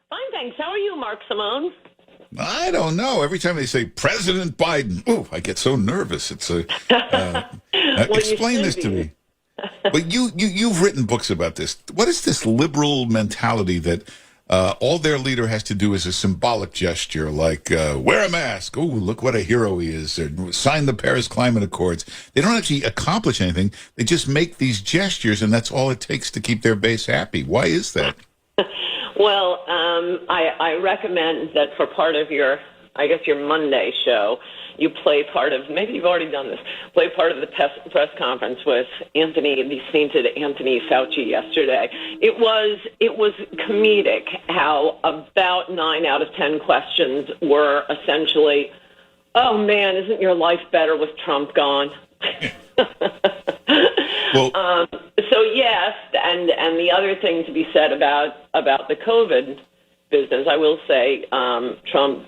Fine, thanks. How are you, Mark Simone? I don't know. Every time they say President Biden, I get so nervous. It's a Well, explain this to me. But you've written books about this. What is this liberal mentality that all their leader has to do is a symbolic gesture, like wear a mask? Oh, look what a hero he is! Or sign the Paris Climate Accords. They don't actually accomplish anything. They just make these gestures, and that's all it takes to keep their base happy. Why is that? Well, I recommend that for part of your Monday show, you play part of, maybe you've already done this, play part of the press conference with the sainted Anthony Fauci yesterday. It was comedic how about 9 out of 10 questions were essentially, oh man, isn't your life better with Trump gone? Well, so yes, and the other thing to be said about the COVID business, I will say, Trump,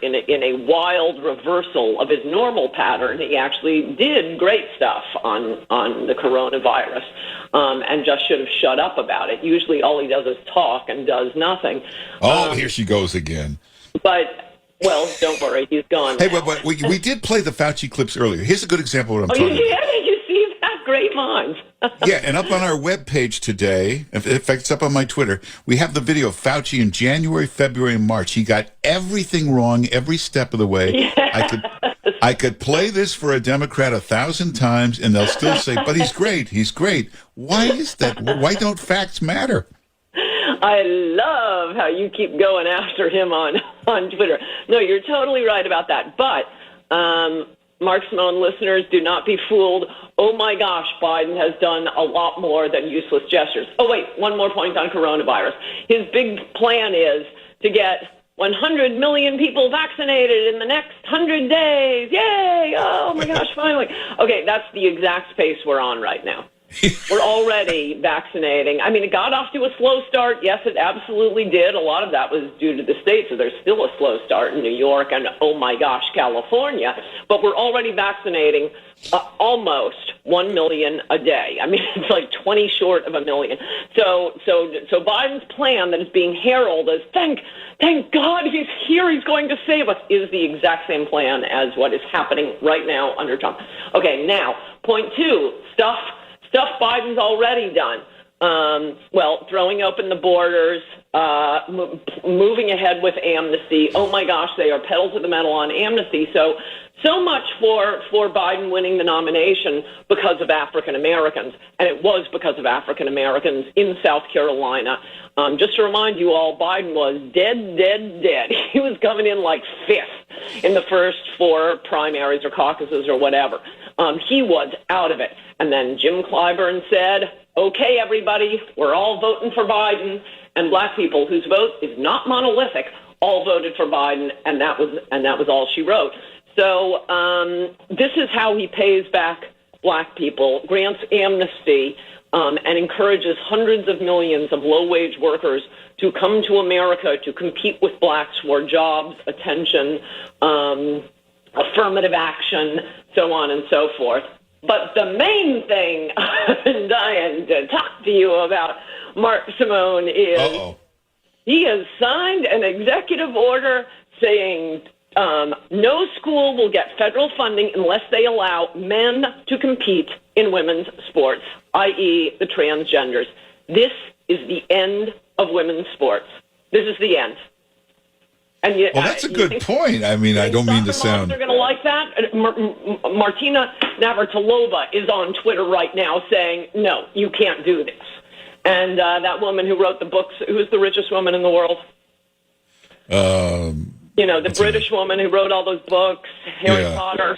in a wild reversal of his normal pattern, he actually did great stuff on the coronavirus, and just should have shut up about it. Usually, all he does is talk and does nothing. Here she goes again. But well, don't worry, he's gone. Hey, but we did play the Fauci clips earlier. Here's a good example of what I'm talking about. You see that? Great minds. Yeah, and up on our webpage today, in fact, it's up on my Twitter, we have the video of Fauci in January, February, and March. He got everything wrong every step of the way. Yes. I could play this for a Democrat 1,000 times, and they'll still say, but he's great, he's great. Why is that? Why don't facts matter? I love how you keep going after him on Twitter. No, you're totally right about that. But Mark Simone listeners, do not be fooled. Oh, my gosh, Biden has done a lot more than useless gestures. Oh, wait, one more point on coronavirus. His big plan is to get 100 million people vaccinated in the next 100 days. Yay! Oh, my gosh, finally. Okay, that's the exact pace we're on right now. We're already vaccinating. I mean, it got off to a slow start. Yes, it absolutely did. A lot of that was due to the states, so there's still a slow start in New York and, oh my gosh, California. But we're already vaccinating almost 1 million a day. I mean, it's like 20 short of a million. So Biden's plan that is being heralded as, thank God he's here, he's going to save us, is the exact same plan as what is happening right now under Trump. Okay, now, point 2, stuff Biden's already done. Throwing open the borders, moving ahead with amnesty. Oh my gosh, they are pedal to the metal on amnesty. So much for Biden winning the nomination because of African Americans, and it was because of African Americans in South Carolina. Just to remind you all, Biden was dead. He was coming in like 5th in the first 4 primaries or caucuses or whatever. He was out of it. And then Jim Clyburn said, okay, everybody, we're all voting for Biden. And black people whose vote is not monolithic all voted for Biden, and that was all she wrote. So this is how he pays back black people, grants amnesty, and encourages hundreds of millions of low-wage workers to come to America to compete with blacks for jobs, attention, affirmative action, so on and so forth. But the main thing I'm dying to talk to you about, Mark Simone, is he has signed an executive order saying no school will get federal funding unless they allow men to compete in women's sports, i.e. the transgenders. This is the end of women's sports. This is the end. And that's a good point. I mean, I don't mean to sound... They're going to like that. Martina Navratilova is on Twitter right now saying, no, you can't do this. And that woman who wrote the books, who's the richest woman in the world? The British woman who wrote all those books, Harry Potter.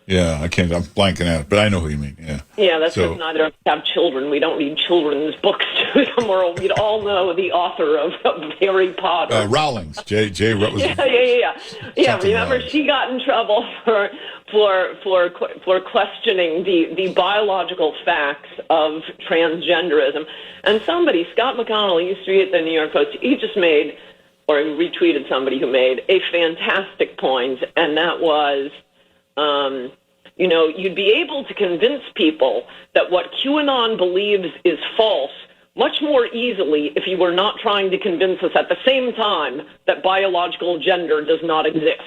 Yeah, I'm blanking out, but I know who you mean, yeah. Yeah, that's because neither of us have children. We don't read children's books tomorrow. We'd all know the author of Harry Potter. Rowlings, J. Rowling. Yeah, remember, she got in trouble for questioning the biological facts of transgenderism. And somebody, Scott McConnell, he used to be at the New York Post, he just made, or retweeted somebody who made a fantastic point, and that was... you'd be able to convince people that what QAnon believes is false much more easily if you were not trying to convince us at the same time that biological gender does not exist.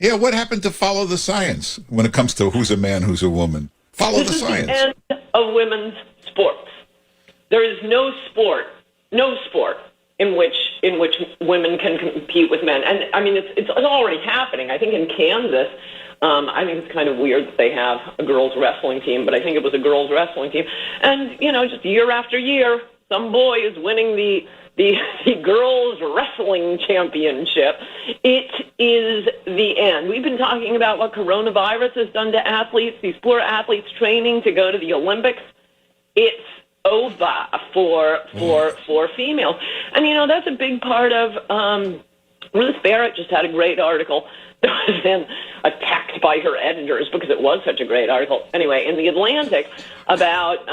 Yeah, what happened to follow the science when it comes to who's a man, who's a woman? Follow the science. This is the end of women's sports. There is no sport in which women can compete with men. And I mean, it's already happening. I think in Kansas, I think it's kind of weird that they have a girls wrestling team, but I think it was a girls wrestling team. And, you know, just year after year, some boy is winning the girls wrestling championship. It is the end. We've been talking about what coronavirus has done to athletes, these poor athletes training to go to the Olympics. It's over for females. And, you know, that's a big part of Ruth Barrett just had a great article that was then attacked by her editors because it was such a great article. Anyway, in The Atlantic about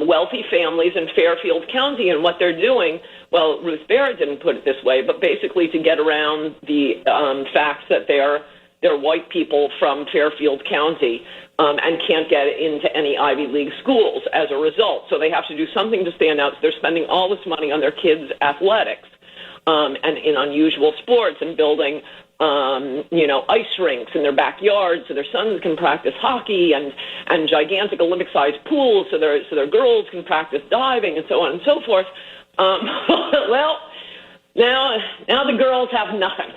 wealthy families in Fairfield County and what they're doing. Well, Ruth Barrett didn't put it this way, but basically to get around the fact that they're white people from Fairfield County and can't get into any Ivy League schools as a result. So they have to do something to stand out. So they're spending all this money on their kids' athletics and in unusual sports and building ice rinks in their backyard so their sons can practice hockey and gigantic Olympic-sized pools so their girls can practice diving and so on and so forth. Well, now the girls have nothing.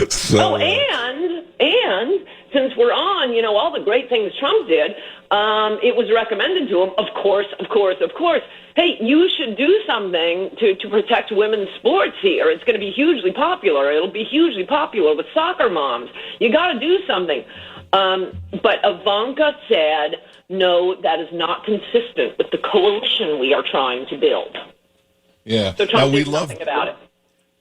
So, and since we're on, all the great things Trump did, it was recommended to him, of course, hey, you should do something to protect women's sports here. It's going to be hugely popular. It'll be hugely popular with soccer moms. You got to do something. But Ivanka said, no, that is not consistent with the coalition we are trying to build. Yeah. So Trump did something about it.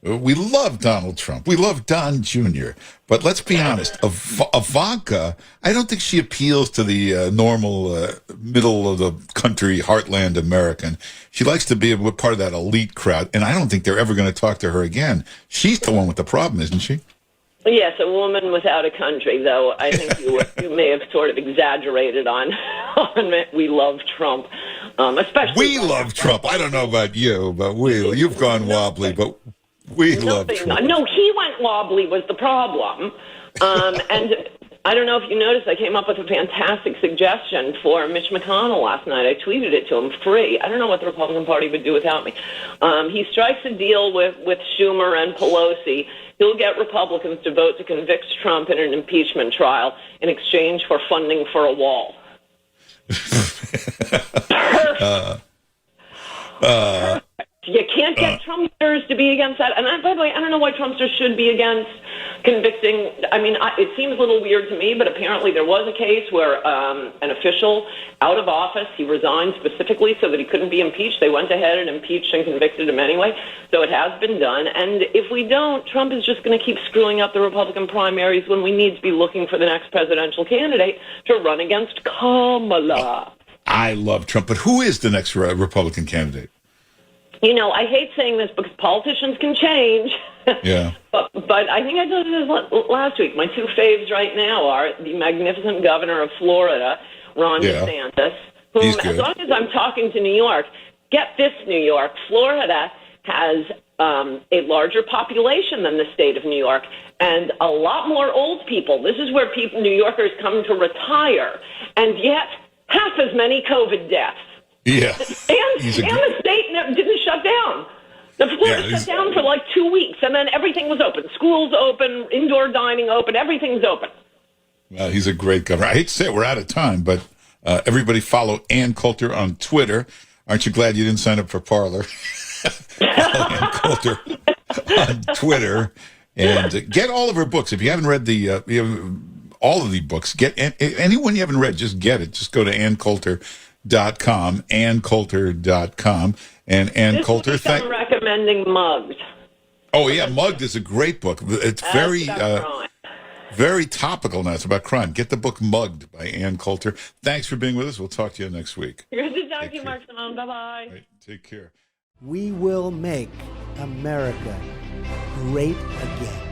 We love Donald Trump. We love Don Jr. But let's be honest, Ivanka, I don't think she appeals to the normal middle of the country, heartland American. She likes to be a part of that elite crowd, and I don't think they're ever going to talk to her again. She's the one with the problem, isn't she? Yes, a woman without a country, though I think you may have sort of exaggerated on we love Trump. Especially we love Trump. I don't know about you, but you've gone wobbly, but we love Trump. No, he went wobbly was the problem. And I don't know if you noticed, I came up with a fantastic suggestion for Mitch McConnell last night. I tweeted it to him free. I don't know what the Republican Party would do without me. He strikes a deal with Schumer and Pelosi. He'll get Republicans to vote to convict Trump in an impeachment trial in exchange for funding for a wall. Perfect. You can't get Trumpsters to be against that. And by the way, I don't know why Trumpsters should be against convicting. I mean, it seems a little weird to me, but apparently there was a case where an official out of office, he resigned specifically so that he couldn't be impeached. They went ahead and impeached and convicted him anyway. So it has been done. And if we don't, Trump is just going to keep screwing up the Republican primaries when we need to be looking for the next presidential candidate to run against Kamala. I love Trump, but who is the next Republican candidate? I hate saying this because politicians can change. Yeah. But I think I told you this last week. My two faves right now are the magnificent governor of Florida, Ron DeSantis, whom, as long as I'm talking to New York, get this, New York, Florida has a larger population than the state of New York and a lot more old people. This is where New Yorkers come to retire, and yet half as many COVID deaths. Yeah. And the state didn't shut down. The Florida shut down for like 2 weeks, and then everything was open. Schools open, indoor dining open, everything's open. Well, he's a great governor. I hate to say it, we're out of time, but everybody follow Ann Coulter on Twitter. Aren't you glad you didn't sign up for Parler? Follow Ann Coulter on Twitter. And get all of her books. If you haven't read all of the books, get anyone you haven't read, just get it. Just go to AnnCoulter.com, AnnCoulter.com. And Ann Coulter, I'm recommending Mugged. Oh, yeah, Mugged is a great book. It's very topical now. It's about crime. Get the book Mugged by Ann Coulter. Thanks for being with us. We'll talk to you next week. Good to talk to you, Mark Simone. Bye-bye. Right, take care. We will make America great again.